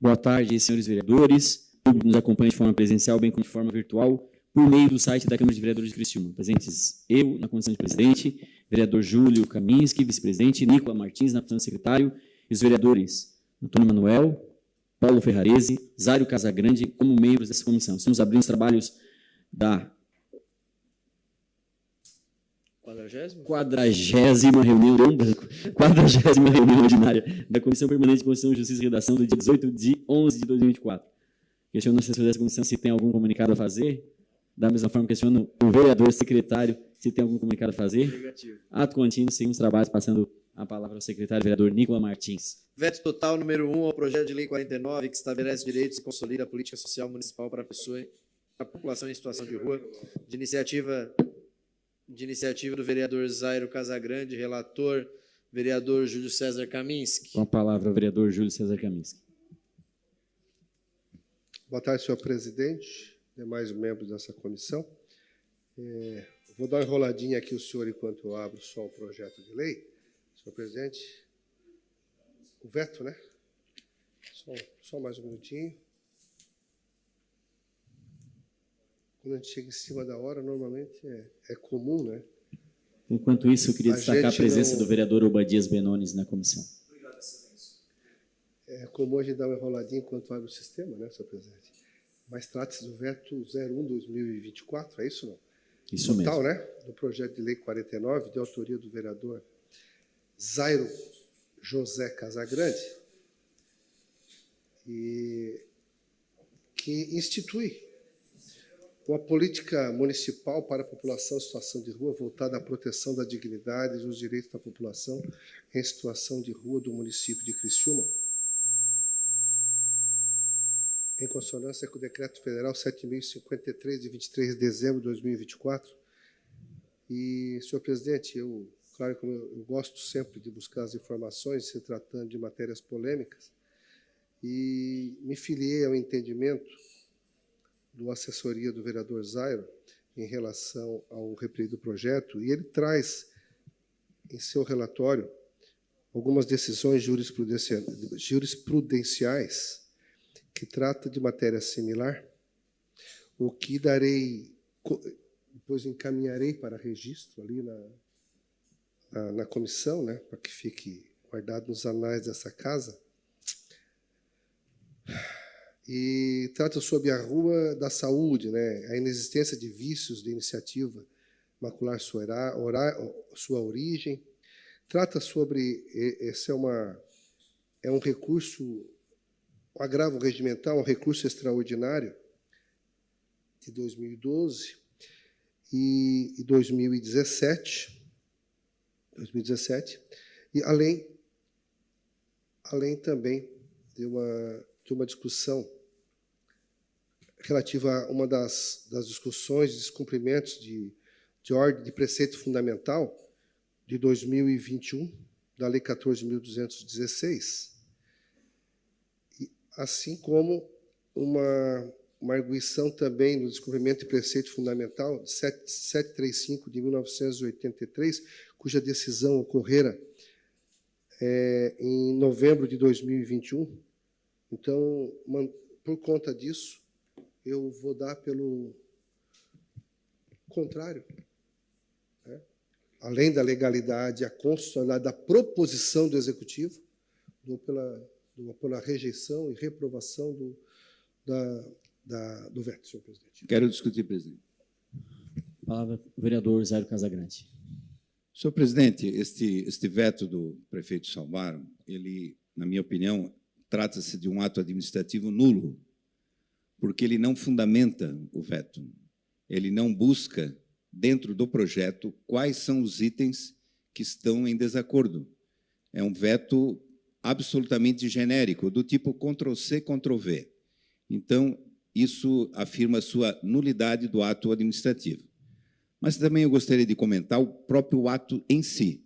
Boa tarde, senhores vereadores, público que nos acompanha de forma presencial, bem como de forma virtual, por meio do site da Câmara de Vereadores de Criciúma. Presentes eu, na condição de presidente, vereador Júlio Kaminski, vice-presidente, Nicola Martins, na condição de secretário, e os vereadores Antônio Manuel, Paulo Ferrarese, Zário Casagrande, como membros dessa comissão. Estamos abrindo os trabalhos da 40ª reunião, 40ª reunião ordinária da Comissão Permanente de Constituição, Justiça e Redação do dia 18 de 11 de 2024. Questiono o assessor dessa comissão se tem algum comunicado a fazer. Da mesma forma, questiono o vereador secretário se tem algum comunicado a fazer. Negativo. Ato contínuo, seguimos os trabalhos, passando a palavra ao secretário vereador Nicola Martins. Veto total número 1 ao projeto de lei 49, que estabelece direitos e consolida a política social municipal para a população em situação de rua, de iniciativa do vereador Zairo Casagrande, relator, vereador Júlio César Kaminski. Com a palavra, o vereador Júlio César Kaminski. Boa tarde, senhor presidente, demais membros dessa comissão. Vou dar uma enroladinha aqui o senhor enquanto eu abro só o projeto de lei. Senhor presidente, o veto, né? Só mais um minutinho. Quando a gente chega em cima da hora, normalmente é comum, né? Enquanto isso, eu queria destacar a presença do vereador Obadias Benones na comissão. Obrigado, excelência. É comum a gente dar uma enroladinha enquanto abre o sistema, né, senhor presidente? Mas trata-se do veto 01/2024, é isso não? Isso total, mesmo. Né? Do projeto de lei 49, de autoria do vereador Zairo José Casagrande, e que institui uma política municipal para a população em situação de rua voltada à proteção da dignidade e dos direitos da população em situação de rua do município de Criciúma, em consonância com o Decreto Federal 7.053, de 23 de dezembro de 2024. E, senhor presidente, claro que eu gosto sempre de buscar as informações, se tratando de matérias polêmicas, e me filiei ao entendimento do assessoria do vereador Zairo em relação ao referido projeto, e ele traz em seu relatório algumas decisões jurisprudenciais que trata de matéria similar, o que depois encaminharei para registro ali na comissão, né, para que fique guardado nos anais dessa casa. E trata sobre a Rua da Saúde, né, a inexistência de vícios de iniciativa macular sua origem. Trata sobre, esse é um recurso, um agravo regimental, um recurso extraordinário de 2012 e 2017, e além também de uma discussão relativa a uma das discussões de descumprimentos de ordem de preceito fundamental de 2021, da Lei 14.216, assim como uma arguição também no descumprimento de preceito fundamental 735 de 1983, cuja decisão ocorrera em novembro de 2021. Então, por conta disso, eu vou dar pelo contrário, né? Além da legalidade, a constitucionalidade da proposição do Executivo, pela rejeição e reprovação do veto, senhor presidente. Quero discutir, presidente. Palavra o vereador Zairo Casagrande. Senhor presidente, este veto do prefeito Salmaro, ele, na minha opinião, trata-se de um ato administrativo nulo, porque ele não fundamenta o veto. Ele não busca, dentro do projeto, quais são os itens que estão em desacordo. É um veto absolutamente genérico, do tipo Ctrl+C, Ctrl+V. Então, isso afirma a sua nulidade do ato administrativo. Mas também eu gostaria de comentar o próprio ato em si,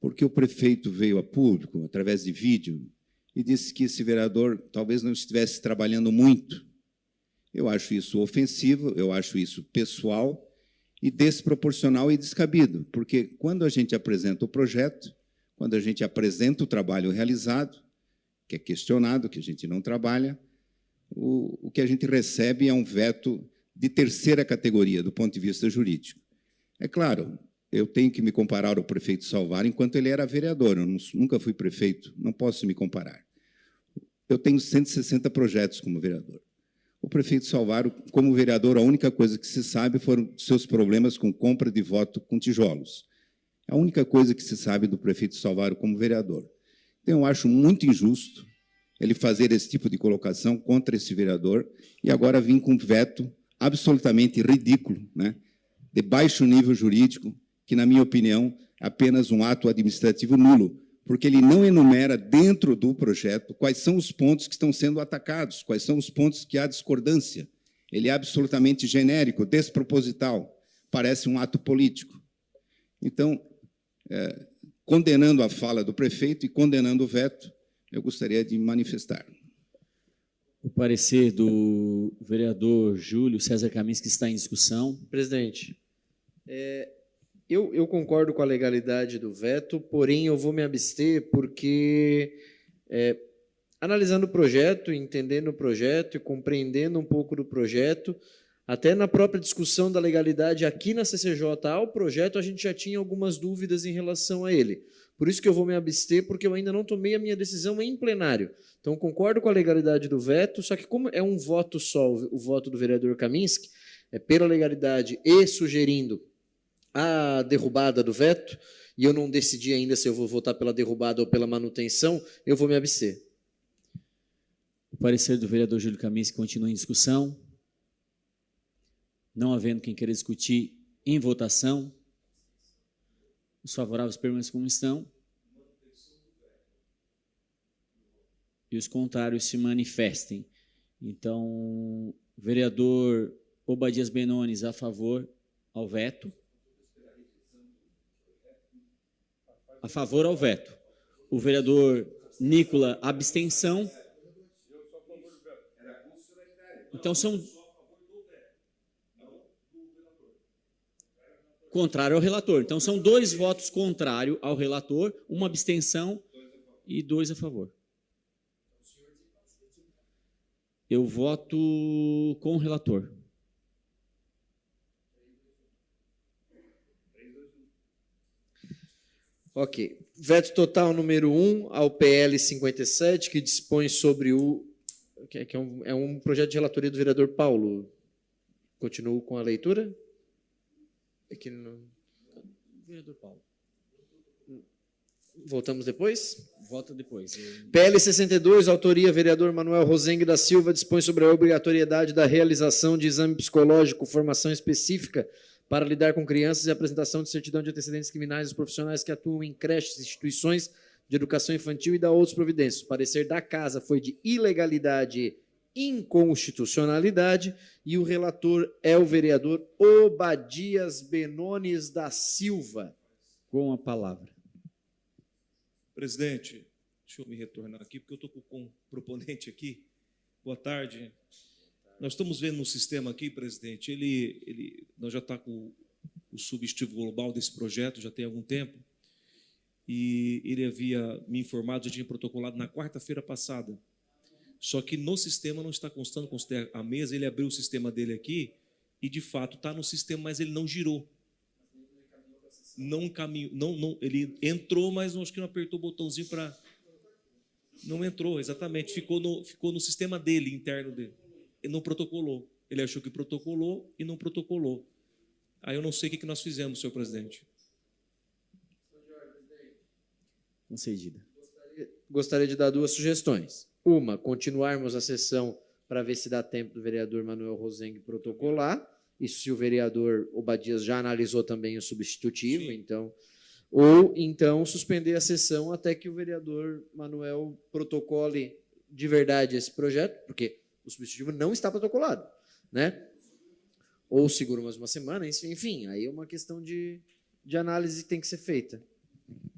porque o prefeito veio a público, através de vídeo, e disse que esse vereador talvez não estivesse trabalhando muito. Eu acho isso ofensivo, eu acho isso pessoal e desproporcional e descabido, porque quando a gente apresenta o projeto, quando a gente apresenta o trabalho realizado, que é questionado, que a gente não trabalha. O que a gente recebe é um veto de terceira categoria, do ponto de vista jurídico. É claro, eu tenho que me comparar ao prefeito Salvar enquanto ele era vereador. Eu nunca fui prefeito, não posso me comparar. Eu tenho 160 projetos como vereador. O prefeito Salvaro, como vereador, a única coisa que se sabe foram seus problemas com compra de voto com tijolos. É a única coisa que se sabe do prefeito Salvaro como vereador. Então, eu acho muito injusto ele fazer esse tipo de colocação contra esse vereador e agora vir com um veto absolutamente ridículo, né, de baixo nível jurídico, que, na minha opinião, é apenas um ato administrativo nulo, porque ele não enumera dentro do projeto quais são os pontos que estão sendo atacados, quais são os pontos que há discordância. Ele é absolutamente genérico, desproposital, parece um ato político. Então, condenando a fala do prefeito e condenando o veto, eu gostaria de manifestar. O parecer do vereador Júlio César Kaminski está em discussão. Presidente, eu concordo com a legalidade do veto, porém eu vou me abster porque, analisando o projeto, entendendo o projeto e compreendendo um pouco do projeto, até na própria discussão da legalidade aqui na CCJ ao projeto, a gente já tinha algumas dúvidas em relação a ele. Por isso que eu vou me abster, porque eu ainda não tomei a minha decisão em plenário. Então, concordo com a legalidade do veto, só que como é um voto só, o voto do vereador Kaminski, pela legalidade e sugerindo a derrubada do veto, e eu não decidi ainda se eu vou votar pela derrubada ou pela manutenção, eu vou me abster. O parecer do vereador Júlio Kaminski continua em discussão. Não havendo quem queira discutir, em votação. Os favoráveis permaneçam como estão. E os contrários se manifestem. Então, vereador Obadias Benones a favor ao veto. A favor ao veto. O vereador Nicola, abstenção. Então, são... Contrário ao relator. Então, são 2 votos contrários ao relator, 1 abstenção e 2 a favor. Eu voto com o relator. Ok. Veto total número 1 ao PL 57, que dispõe sobre o... é um projeto de relatoria do vereador Paulo. Continuo com a leitura? Aqui no... Vereador Paulo. Voltamos depois? Vota depois. PL 62, autoria vereador Manuel Rosengue da Silva, dispõe sobre a obrigatoriedade da realização de exame psicológico, formação específica para lidar com crianças e apresentação de certidão de antecedentes criminais dos profissionais que atuam em creches, instituições de educação infantil e da outras providências. O parecer da Casa foi de ilegalidade e inconstitucionalidade e o relator é o vereador Obadias Benones da Silva. Com a palavra. Presidente, deixa eu me retornar aqui, porque eu estou com o proponente aqui. Boa tarde. Nós estamos vendo no sistema aqui, presidente, nós já está com o substitutivo global desse projeto, já tem algum tempo, e ele havia me informado, já tinha protocolado na quarta-feira passada. Só que no sistema não está constando a mesa, ele abriu o sistema dele aqui, e de fato está no sistema, mas ele não girou. Não caminhou, ele entrou, mas acho que não apertou o botãozinho para... Não entrou, exatamente, ficou no sistema dele, interno dele. Ele não protocolou. Ele achou que protocolou e não protocolou. Aí eu não sei o que nós fizemos, senhor presidente. Concedida. Gostaria de dar 2 sugestões. Uma, continuarmos a sessão para ver se dá tempo do vereador Manuel Rosengue protocolar. Isso se o vereador Obadias já analisou também o substitutivo, então, ou então suspender a sessão até que o vereador Manuel protocole de verdade esse projeto, porque o substitutivo não está protocolado, né? Ou segura mais uma semana, enfim, aí é uma questão de análise que tem que ser feita.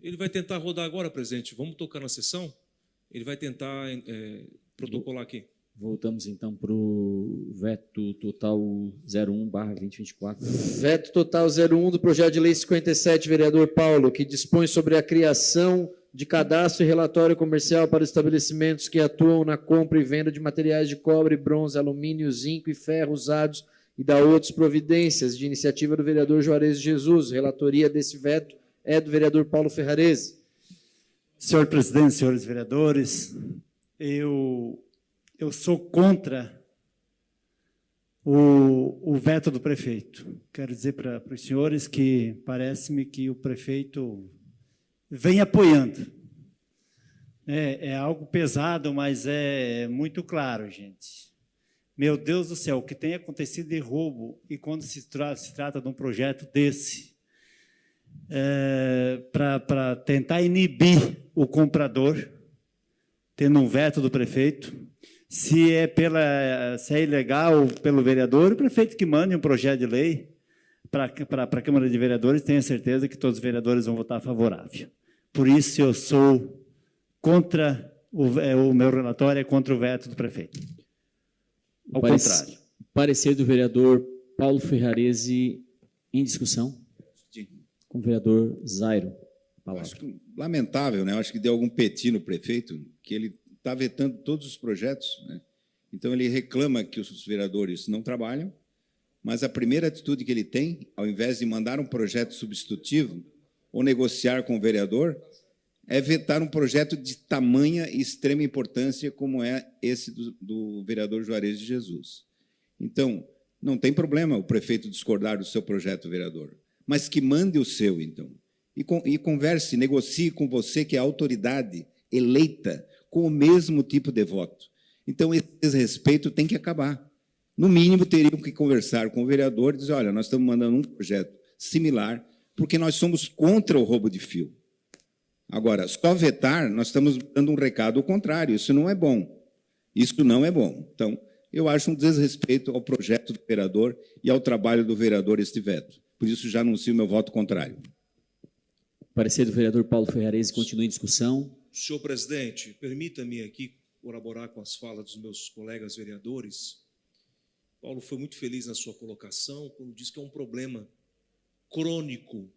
Ele vai tentar rodar agora, presidente. Vamos tocar na sessão? Ele vai tentar protocolar aqui. Voltamos, então, para o veto total 01/2024. Veto total 01 do projeto de lei 57, vereador Paulo, que dispõe sobre a criação de cadastro e relatório comercial para estabelecimentos que atuam na compra e venda de materiais de cobre, bronze, alumínio, zinco e ferro usados e da outras providências, de iniciativa do vereador Juarez de Jesus. Relatoria desse veto é do vereador Paulo Ferrarese. Senhor presidente, senhores vereadores, eu sou contra o veto do prefeito. Quero dizer para os senhores que parece-me que o prefeito vem apoiando. É algo pesado, mas é muito claro, gente. Meu Deus do céu, o que tem acontecido de roubo, e quando se trata de um projeto desse, para tentar inibir o comprador, tendo um veto do prefeito, se é ilegal pelo vereador, o prefeito que mande um projeto de lei para a Câmara de Vereadores, tenha certeza que todos os vereadores vão votar favorável. Por isso, eu sou contra, o meu relatório é contra o veto do prefeito. Ao contrário. Parecer do vereador Paulo Ferrarese em discussão. Sim. Com o vereador Zairo. Acho que, lamentável, né? Acho que deu algum peti no prefeito, que ele está vetando todos os projetos, né? Então, ele reclama que os vereadores não trabalham, mas a primeira atitude que ele tem, ao invés de mandar um projeto substitutivo ou negociar com o vereador, é vetar um projeto de tamanha e extrema importância como é esse do vereador Juarez de Jesus. Então, não tem problema o prefeito discordar do seu projeto, vereador, mas que mande o seu, então, e converse, negocie com você, que é a autoridade eleita, com o mesmo tipo de voto. Então, esse desrespeito tem que acabar. No mínimo, teriam que conversar com o vereador e dizer, olha, nós estamos mandando um projeto similar, porque nós somos contra o roubo de fio. Agora, só vetar, nós estamos dando um recado ao contrário, isso não é bom. Isso não é bom. Então, eu acho um desrespeito ao projeto do vereador e ao trabalho do vereador este veto. Por isso, já anuncio meu voto contrário. Parecer do vereador Paulo Ferrarese continua em discussão. Senhor presidente, permita-me aqui colaborar com as falas dos meus colegas vereadores. Paulo foi muito feliz na sua colocação, quando disse que é um problema crônico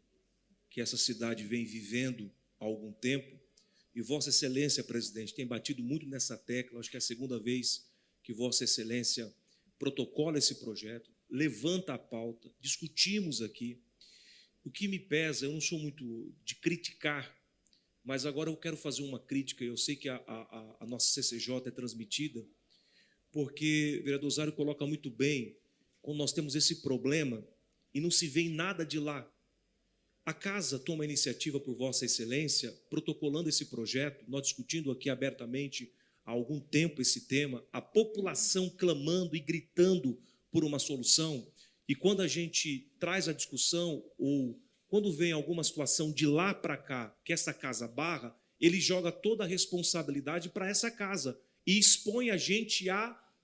que essa cidade vem vivendo há algum tempo. E Vossa Excelência, presidente, tem batido muito nessa tecla. Acho que é a segunda vez que Vossa Excelência protocola esse projeto, levanta a pauta, discutimos aqui. O que me pesa, eu não sou muito de criticar, mas agora eu quero fazer uma crítica. Eu sei que a nossa CCJ é transmitida, porque o vereador Zairo coloca muito bem, quando nós temos esse problema e não se vê nada de lá. A Casa toma a iniciativa por Vossa Excelência, protocolando esse projeto, nós discutindo aqui abertamente há algum tempo esse tema, a população clamando e gritando por uma solução, e quando a gente traz a discussão, ou quando vem alguma situação de lá para cá, que essa casa barra, ele joga toda a responsabilidade para essa casa e expõe a gente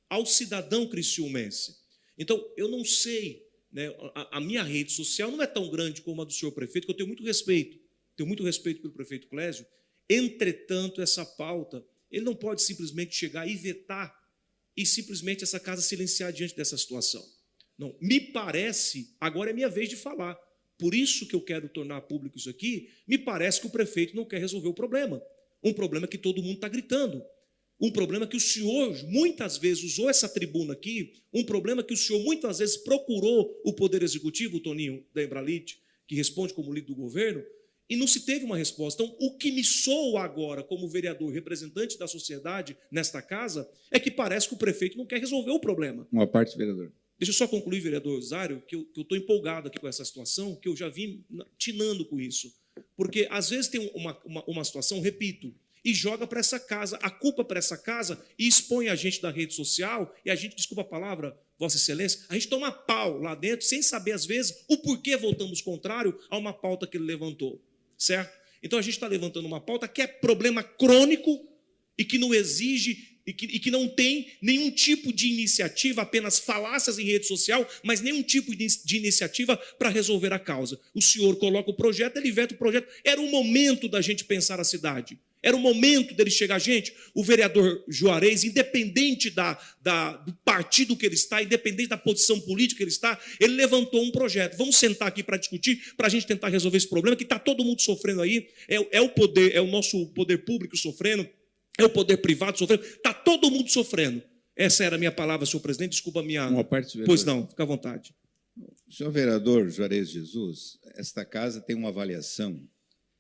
ao cidadão criciumense. Então, eu não sei, né, a minha rede social não é tão grande como a do senhor prefeito, que eu tenho muito respeito pelo prefeito Clésio. Entretanto, essa pauta, ele não pode simplesmente chegar e vetar e simplesmente essa casa silenciar diante dessa situação. Não, me parece, agora é minha vez de falar, por isso que eu quero tornar público isso aqui, me parece que o prefeito não quer resolver o problema, um problema que todo mundo está gritando, um problema que o senhor muitas vezes usou essa tribuna aqui, um problema que o senhor muitas vezes procurou o Poder Executivo, o Toninho da Embralite, que responde como líder do governo, e não se teve uma resposta. Então, o que me soa agora como vereador representante da sociedade nesta casa é que parece que o prefeito não quer resolver o problema. Uma parte, vereador. Deixa eu só concluir, vereador Zairo, que eu estou empolgado aqui com essa situação, que eu já vim tinando com isso. Porque, às vezes, tem uma situação, repito, e joga para essa casa, a culpa para essa casa, e expõe a gente da rede social, e a gente, desculpa a palavra, Vossa Excelência, a gente toma pau lá dentro, sem saber, às vezes, o porquê voltamos contrário a uma pauta que ele levantou, certo? Então, a gente está levantando uma pauta que é problema crônico e que não exige e que não tem nenhum tipo de iniciativa, apenas falácias em rede social, mas nenhum tipo de iniciativa para resolver a causa. O senhor coloca o projeto, ele veta o projeto. Era o momento da gente pensar a cidade. Era o momento dele chegar. Gente, o vereador Juarez, independente do partido que ele está, independente da posição política que ele está, ele levantou um projeto. Vamos sentar aqui para discutir, para a gente tentar resolver esse problema, que está todo mundo sofrendo aí. É o poder, é o nosso poder público sofrendo, é o poder privado sofrendo, está todo mundo sofrendo. Essa era a minha palavra, senhor presidente. Desculpa a minha... Uma parte, Pois não, fica à vontade. Senhor vereador Juarez Jesus, esta casa tem uma avaliação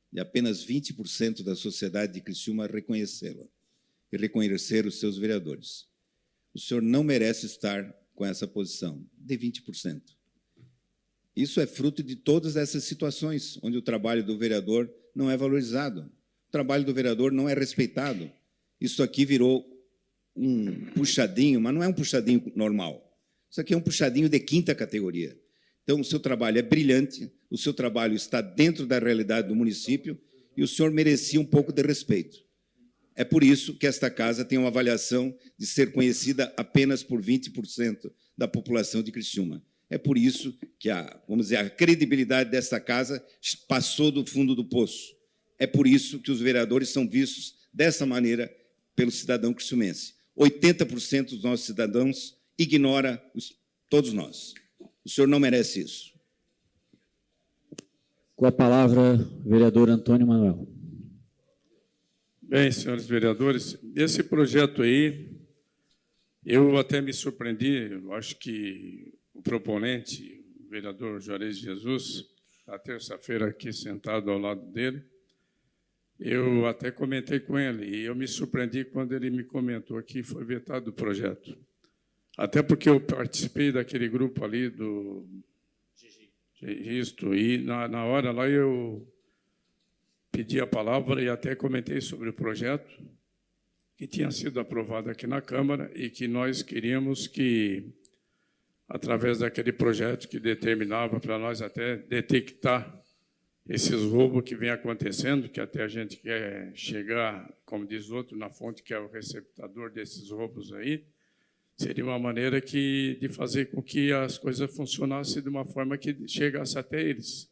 de apenas 20% da sociedade de Criciúma reconhecê-la e reconhecer os seus vereadores. O senhor não merece estar com essa posição de 20%. Isso é fruto de todas essas situações onde o trabalho do vereador não é valorizado, o trabalho do vereador não é respeitado. Isso aqui virou um puxadinho, mas não é um puxadinho normal. Isso aqui é um puxadinho de 5ª categoria. Então, o seu trabalho é brilhante, o seu trabalho está dentro da realidade do município e o senhor merecia um pouco de respeito. É por isso que esta casa tem uma avaliação de ser conhecida apenas por 20% da população de Criciúma. É por isso que vamos dizer, a credibilidade desta casa passou do fundo do poço. É por isso que os vereadores são vistos dessa maneira pelo cidadão criciumense. 80% dos nossos cidadãos ignora todos nós. O senhor não merece isso. Com a palavra, vereador Antônio Manuel. Bem, senhores vereadores, esse projeto aí, eu até me surpreendi, eu acho que o proponente, o vereador Juarez Jesus, na terça-feira aqui sentado ao lado dele, eu até comentei com ele, e eu me surpreendi quando ele me comentou que foi vetado o projeto. Até porque eu participei daquele grupo ali do registro, e na hora lá eu pedi a palavra e até comentei sobre o projeto que tinha sido aprovado aqui na Câmara e que nós queríamos que, através daquele projeto que determinava para nós até detectar esses roubos que vem acontecendo, que até a gente quer chegar, como diz outro, na fonte que é o receptador desses roubos aí, seria uma maneira de fazer com que as coisas funcionassem de uma forma que chegasse até eles.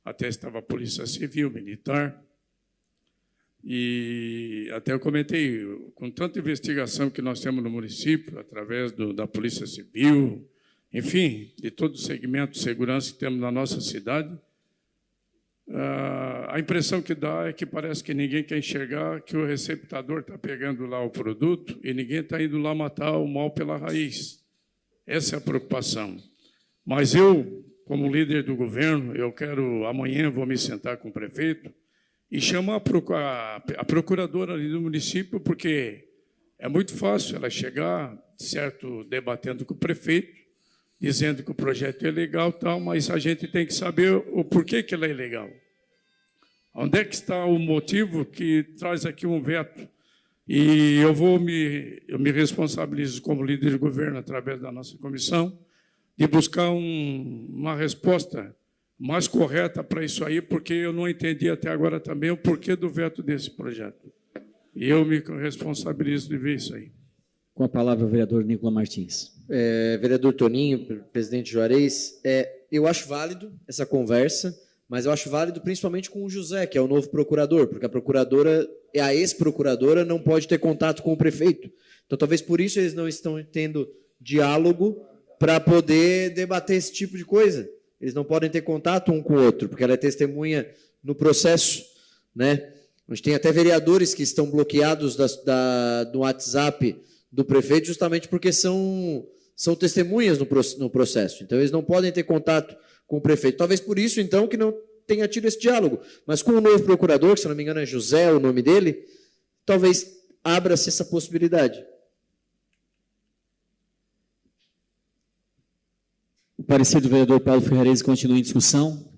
Até estava a Polícia Civil, Militar, e até eu comentei, com tanta investigação que nós temos no município, através da Polícia Civil, enfim, de todo o segmento de segurança que temos na nossa cidade, a impressão que dá é que parece que ninguém quer enxergar que o receptador está pegando lá o produto e ninguém está indo lá matar o mal pela raiz. Essa é a preocupação. Mas eu, como líder do governo, amanhã vou me sentar com o prefeito e chamar a procuradora ali do município, porque é muito fácil ela chegar, certo, debatendo com o prefeito, dizendo que o projeto é legal, tal, mas a gente tem que saber o porquê que ele é ilegal. Onde é que está o motivo que traz aqui um veto? E eu me responsabilizo como líder de governo, através da nossa comissão, de buscar uma resposta mais correta para isso aí, porque eu não entendi até agora também o porquê do veto desse projeto. E eu me responsabilizo de ver isso aí. Com a palavra, o vereador Nicola Martins. Vereador Toninho, presidente Juarez, eu acho válido essa conversa, mas eu acho válido principalmente com o José, que é o novo procurador, porque a procuradora, a ex-procuradora, não pode ter contato com o prefeito. Então, talvez por isso eles não estão tendo diálogo para poder debater esse tipo de coisa. Eles não podem ter contato um com o outro, porque ela é testemunha no processo, né? A gente tem até vereadores que estão bloqueados do WhatsApp do prefeito justamente porque são testemunhas no processo. Então, eles não podem ter contato com o prefeito. Talvez por isso, então, que não tenha tido esse diálogo. Mas com o novo procurador, que, se não me engano, é José, o nome dele, talvez abra-se essa possibilidade. O parecer do vereador Paulo Ferrarese continua em discussão.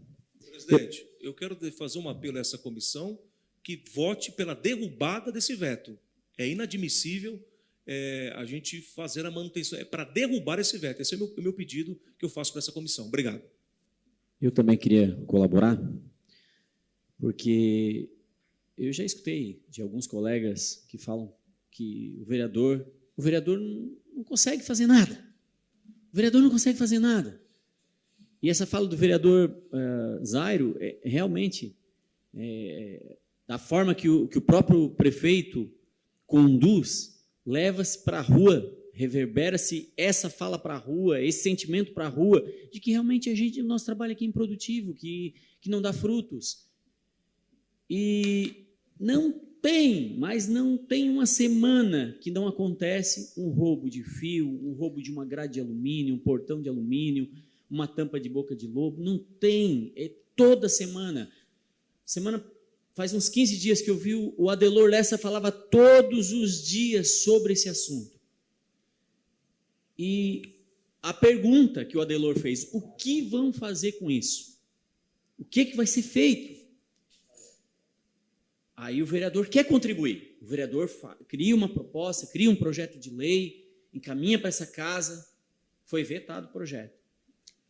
Presidente, eu quero fazer um apelo a essa comissão que vote pela derrubada desse veto. É inadmissível a gente fazer a manutenção, para derrubar esse veto. Esse é o meu pedido que eu faço para essa comissão. Obrigado. Eu também queria colaborar, porque eu já escutei de alguns colegas que falam que o vereador não consegue fazer nada. O vereador não consegue fazer nada. E essa fala do vereador Zairo realmente da forma que o próprio prefeito conduz, leva-se para a rua, reverbera-se essa fala para a rua, esse sentimento para a rua, de que realmente o nosso trabalho aqui é improdutivo, que não dá frutos. E não tem uma semana que não acontece um roubo de fio, um roubo de uma grade de alumínio, um portão de alumínio, uma tampa de boca de lobo. Não tem, é toda semana. Faz uns 15 dias que eu vi o Adelor Lessa falava todos os dias sobre esse assunto. E a pergunta que o Adelor fez, o que vão fazer com isso? O que vai ser feito? Aí o vereador quer contribuir. O vereador cria uma proposta, cria um projeto de lei, encaminha para essa casa. Foi vetado o projeto.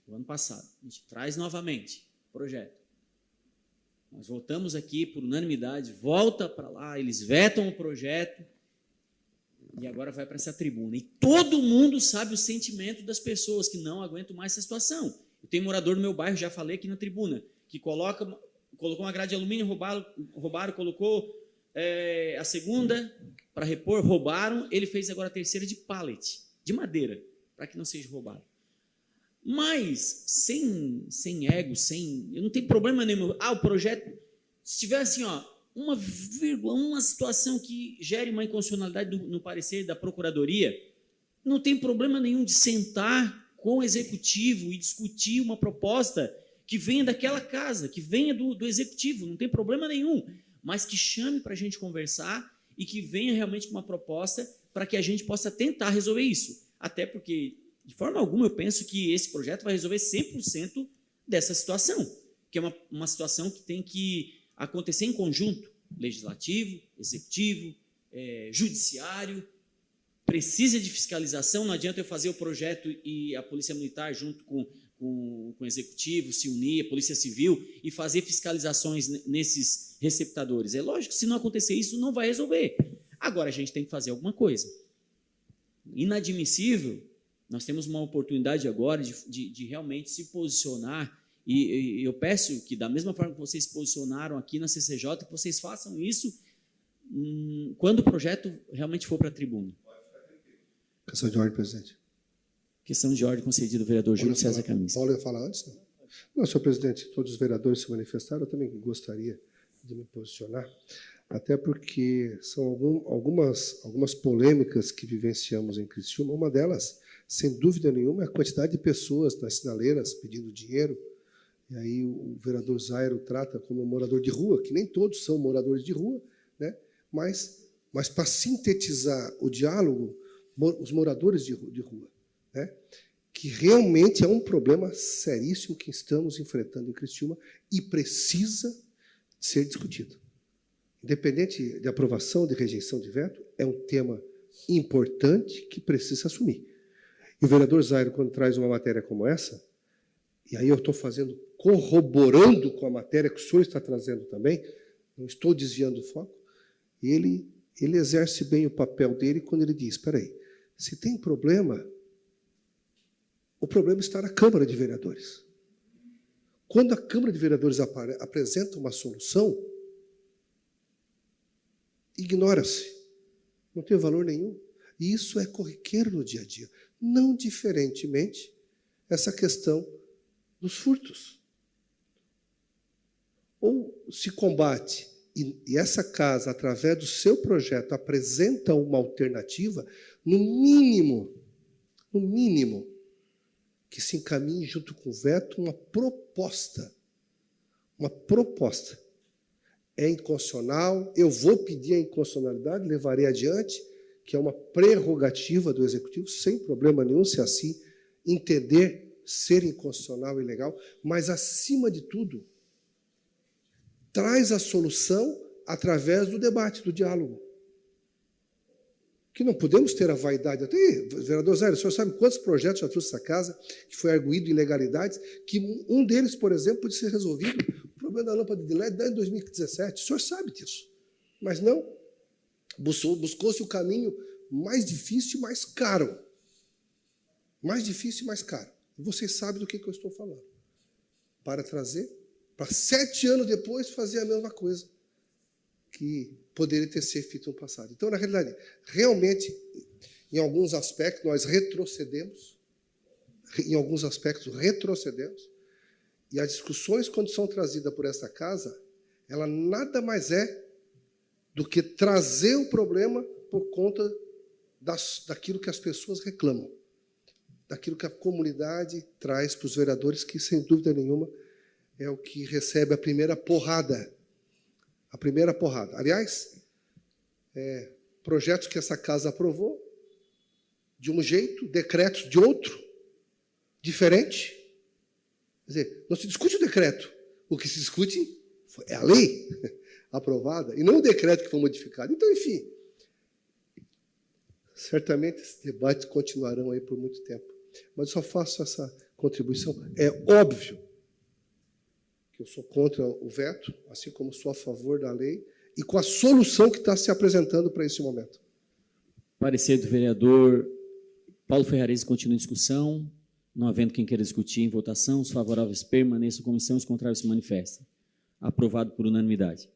No ano passado. A gente traz novamente o projeto. Nós voltamos aqui por unanimidade, volta para lá, eles vetam o projeto e agora vai para essa tribuna. E todo mundo sabe o sentimento das pessoas que não aguentam mais essa situação. Eu tenho morador no meu bairro, já falei aqui na tribuna, que colocou uma grade de alumínio, roubaram, colocou a segunda para repor, roubaram, ele fez agora a terceira de pallet, de madeira, para que não seja roubado. Mas, sem ego, eu não tenho problema nenhum. O projeto, se tiver assim, uma situação que gere uma inconstitucionalidade no parecer da Procuradoria, não tem problema nenhum de sentar com o Executivo e discutir uma proposta que venha daquela casa, que venha do Executivo, não tem problema nenhum, mas que chame para a gente conversar e que venha realmente com uma proposta para que a gente possa tentar resolver isso. Até porque, de forma alguma, eu penso que esse projeto vai resolver 100% dessa situação, que é uma situação que tem que acontecer em conjunto, legislativo, executivo, judiciário, precisa de fiscalização, não adianta eu fazer o projeto e a Polícia Militar junto com o Executivo se unir, a Polícia Civil, e fazer fiscalizações nesses receptadores. É lógico que se não acontecer isso, não vai resolver. Agora a gente tem que fazer alguma coisa. Inadmissível, nós temos uma oportunidade agora de realmente se posicionar, e eu peço que, da mesma forma que vocês se posicionaram aqui na CCJ, que vocês façam isso quando o projeto realmente for para a tribuna. Questão de ordem, presidente. Questão de ordem concedida ao vereador Júlio César Kaminski. Paulo ia falar antes? Não, senhor presidente, todos os vereadores se manifestaram, eu também gostaria de me posicionar, até porque são algumas polêmicas que vivenciamos em Criciúma. Uma delas, sem dúvida nenhuma, é a quantidade de pessoas nas sinaleiras pedindo dinheiro, e aí o vereador Zairo trata como morador de rua, que nem todos são moradores de rua, né? Mas para sintetizar o diálogo, os moradores de rua, né? Que realmente é um problema seríssimo que estamos enfrentando em Criciúma e precisa ser discutido. Independente de aprovação ou de rejeição de veto, é um tema importante que precisa assumir. E o vereador Zairo, quando traz uma matéria como essa, e aí eu estou corroborando com a matéria que o senhor está trazendo também, não estou desviando o foco, ele exerce bem o papel dele quando ele diz, espera aí, se tem problema, o problema está na Câmara de Vereadores. Quando a Câmara de Vereadores apresenta uma solução, ignora-se, não tem valor nenhum. E isso é corriqueiro no dia a dia. Não diferentemente essa questão dos furtos. Ou se combate, e essa casa, através do seu projeto, apresenta uma alternativa, no mínimo, que se encaminhe junto com o veto uma proposta. Uma proposta. É inconstitucional, eu vou pedir a inconstitucionalidade, levarei adiante, que é uma prerrogativa do Executivo, sem problema nenhum, se assim entender ser inconstitucional e ilegal, mas, acima de tudo, traz a solução através do debate, do diálogo. Que não podemos ter a vaidade. Até, vereador Zairo, o senhor sabe quantos projetos já trouxe essa casa, que foi arguído ilegalidades, que um deles, por exemplo, pode ser resolvido, o problema da lâmpada de LED, em 2017. O senhor sabe disso. Mas não. Buscou-se o caminho mais difícil e mais caro. Mais difícil e mais caro. E vocês sabem do que eu estou falando. Para trazer, para 7 anos depois, fazer a mesma coisa. que poderia ter sido feito no passado. Então, na realidade, realmente, em alguns aspectos, nós retrocedemos, e as discussões, quando são trazidas por essa casa, ela nada mais é do que trazer o problema por conta daquilo que as pessoas reclamam, daquilo que a comunidade traz para os vereadores, que, sem dúvida nenhuma, é o que recebe a primeira porrada. A primeira porrada. Aliás, projetos que essa casa aprovou, de um jeito, decretos de outro, diferente. Quer dizer, não se discute o decreto. O que se discute é a lei aprovada, e não o decreto que foi modificado. Então, enfim, certamente esses debates continuarão aí por muito tempo. Mas eu só faço essa contribuição. É óbvio que eu sou contra o veto, assim como sou a favor da lei, e com a solução que está se apresentando para esse momento. Parecer do vereador Paulo Ferrarese continua em discussão. Não havendo quem queira discutir em votação, os favoráveis permaneçam em comissão, os contrários se manifestem. Aprovado por unanimidade.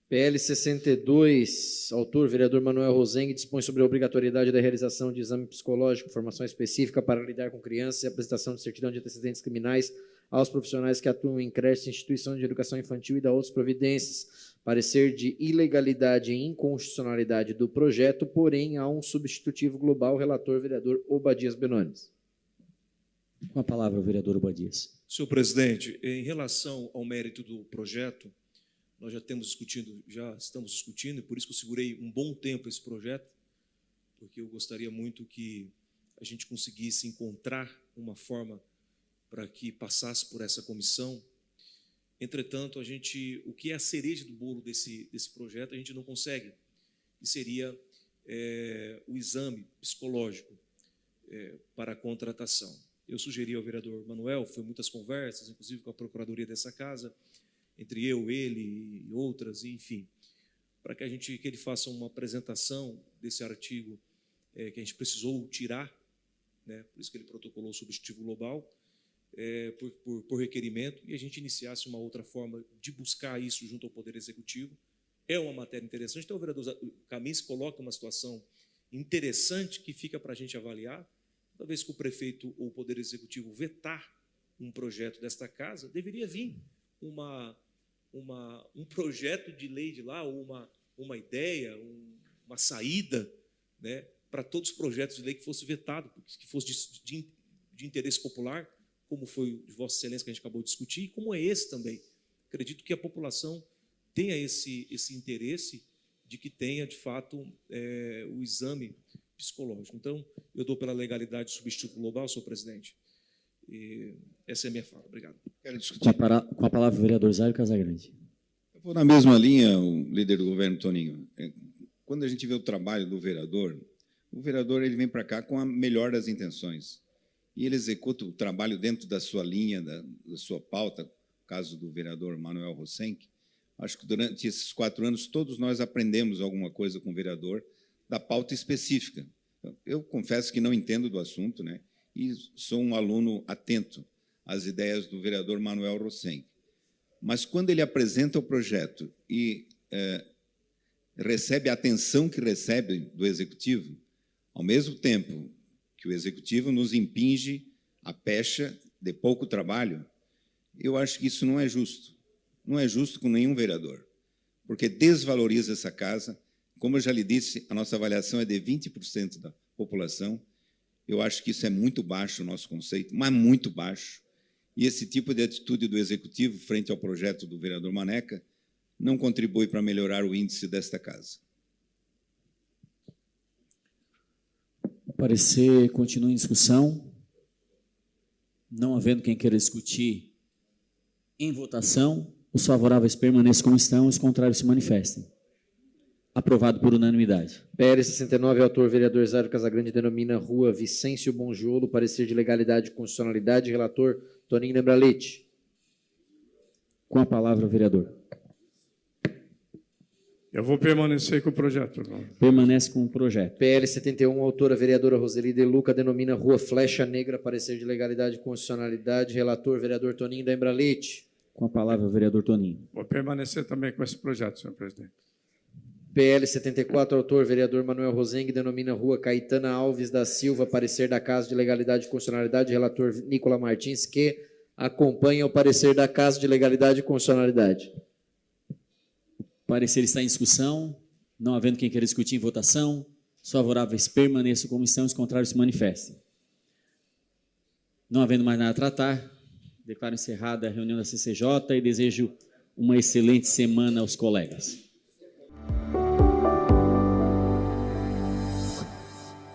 PL 62, autor, vereador Manuel Rosengue, dispõe sobre a obrigatoriedade da realização de exame psicológico, formação específica para lidar com crianças e apresentação de certidão de antecedentes criminais aos profissionais que atuam em creches, instituições de educação infantil e da outras providências. Parecer de ilegalidade e inconstitucionalidade do projeto, porém há um substitutivo global, relator, vereador Obadias Benones. Com a palavra, o vereador Obadias. Senhor presidente, em relação ao mérito do projeto, nós já estamos discutindo, e por isso que eu segurei um bom tempo esse projeto, porque eu gostaria muito que a gente conseguisse encontrar uma forma para que passasse por essa comissão. Entretanto, o que é a cereja do bolo desse projeto, a gente não consegue, que seria o exame psicológico para a contratação. Eu sugeri ao vereador Manuel, foi muitas conversas, inclusive com a procuradoria dessa casa, entre eu, ele e outras, enfim, para que ele faça uma apresentação desse artigo que a gente precisou tirar, né, por isso que ele protocolou o substitutivo global, por requerimento, e a gente iniciasse uma outra forma de buscar isso junto ao Poder Executivo. É uma matéria interessante, então o vereador Camins coloca uma situação interessante que fica para a gente avaliar. Toda vez que o prefeito ou o Poder Executivo vetar um projeto desta casa, deveria vir um projeto de lei de lá, ou uma ideia, uma saída, né, para todos os projetos de lei que fosse vetado, que fosse de interesse popular, como foi o de Vossa Excelência que a gente acabou de discutir, e como é esse também. Acredito que a população tenha esse interesse de que tenha, de fato, o exame psicológico. Então, eu dou pela legalidade do substituto global, senhor presidente. E essa é a minha fala. Obrigado. Quero discutir. Com a palavra, o vereador Zairo Casagrande. Eu vou na mesma linha, o líder do governo, Toninho. Quando a gente vê o trabalho do vereador, o vereador ele vem para cá com a melhor das intenções. E ele executa o trabalho dentro da sua linha, da sua pauta, no caso do vereador Manuel Rosengue. Acho que durante esses 4 anos, todos nós aprendemos alguma coisa com o vereador da pauta específica. Eu confesso que não entendo do assunto, né? E sou um aluno atento às ideias do vereador Manuel Rosengue. Mas, quando ele apresenta o projeto e recebe a atenção que recebe do Executivo, ao mesmo tempo que o Executivo nos impinge a pecha de pouco trabalho, eu acho que isso não é justo. Não é justo com nenhum vereador, porque desvaloriza essa casa. Como eu já lhe disse, a nossa avaliação é de 20% da população. Eu acho que isso é muito baixo, o nosso conceito, mas muito baixo. E esse tipo de atitude do Executivo frente ao projeto do vereador Maneca não contribui para melhorar o índice desta casa. O parecer continua em discussão. Não havendo quem queira discutir em votação, os favoráveis permaneçam como estão, os contrários se manifestem. Aprovado por unanimidade. PL 69, autor, vereador Zairo Casagrande, denomina Rua Vicêncio Bongiolo, parecer de legalidade e constitucionalidade, relator Toninho Lembralete. Com a palavra, o vereador. Eu vou permanecer com o projeto. Permanece com o projeto. PL 71, autora, vereadora Roseli De Luca, denomina Rua Flecha Negra, parecer de legalidade e constitucionalidade, relator, vereador Toninho Lembralete. Com a palavra, o vereador Toninho. Vou permanecer também com esse projeto, senhor presidente. PL 74, autor, vereador Manuel Rosengue, denomina Rua Caetana Alves da Silva, parecer da Casa de Legalidade e Constitucionalidade, relator Nicola Martins, que acompanha o parecer da Casa de Legalidade e Constitucionalidade. O parecer está em discussão. Não havendo quem queira discutir em votação, os favoráveis permaneçam como estão, os contrários se manifestem. Não havendo mais nada a tratar, declaro encerrada a reunião da CCJ e desejo uma excelente semana aos colegas.